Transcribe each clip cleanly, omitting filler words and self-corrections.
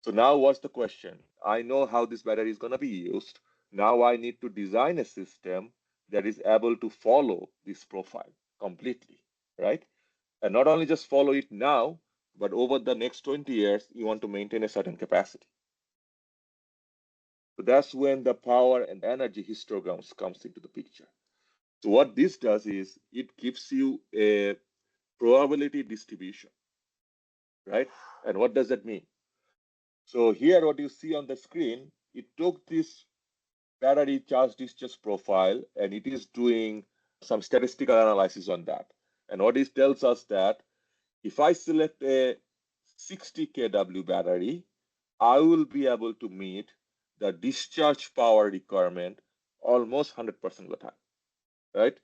So now what's the question? I know how this battery is going to be used. Now I need to design a system that is able to follow this profile completely, right? And not only just follow it now, but over the next 20 years, you want to maintain a certain capacity. So that's when the power and energy histograms comes into the picture. So what this does is it gives you a probability distribution, right? And what does that mean? So here what you see on the screen, it took this battery charge discharge profile and it is doing some statistical analysis on that. And what it tells us that if I select a 60 kW battery, I will be able to meet the discharge power requirement almost 100% of the time, right?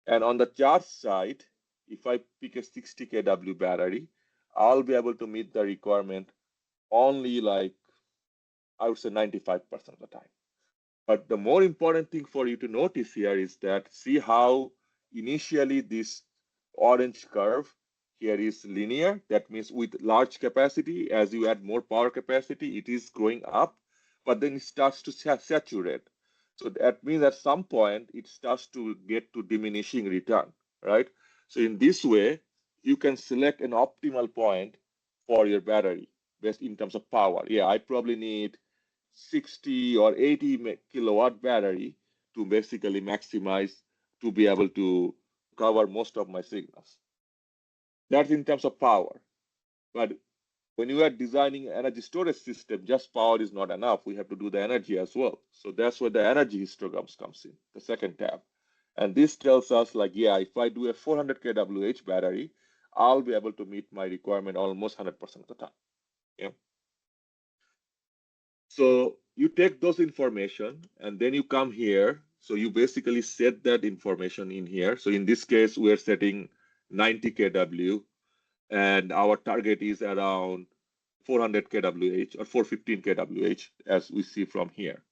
And on the charge side, if I pick a 60 kW battery, I'll be able to meet the requirement only like, I would say 95% of the time. But the more important thing for you to notice here is that see how initially this orange curve here is linear. That means with large capacity, as you add more power capacity, it is growing up, but then it starts to saturate. So that means at some point it starts to get to diminishing return, right? So in this way, you can select an optimal point for your battery based in terms of power. Yeah, I probably need 60 or 80 kilowatt battery to basically maximize to be able to cover most of my signals. That's in terms of power. But when you are designing energy storage system, just power is not enough. We have to do the energy as well. So that's where the energy histograms comes in, the second tab. And this tells us like, yeah, if I do a 400 kWh battery, I'll be able to meet my requirement almost 100% of the time. Yeah. So you take those information and then you come here. So you basically set that information in here. So in this case, we're setting 90 kW and our target is around 400 kWh or 415 kWh as we see from here.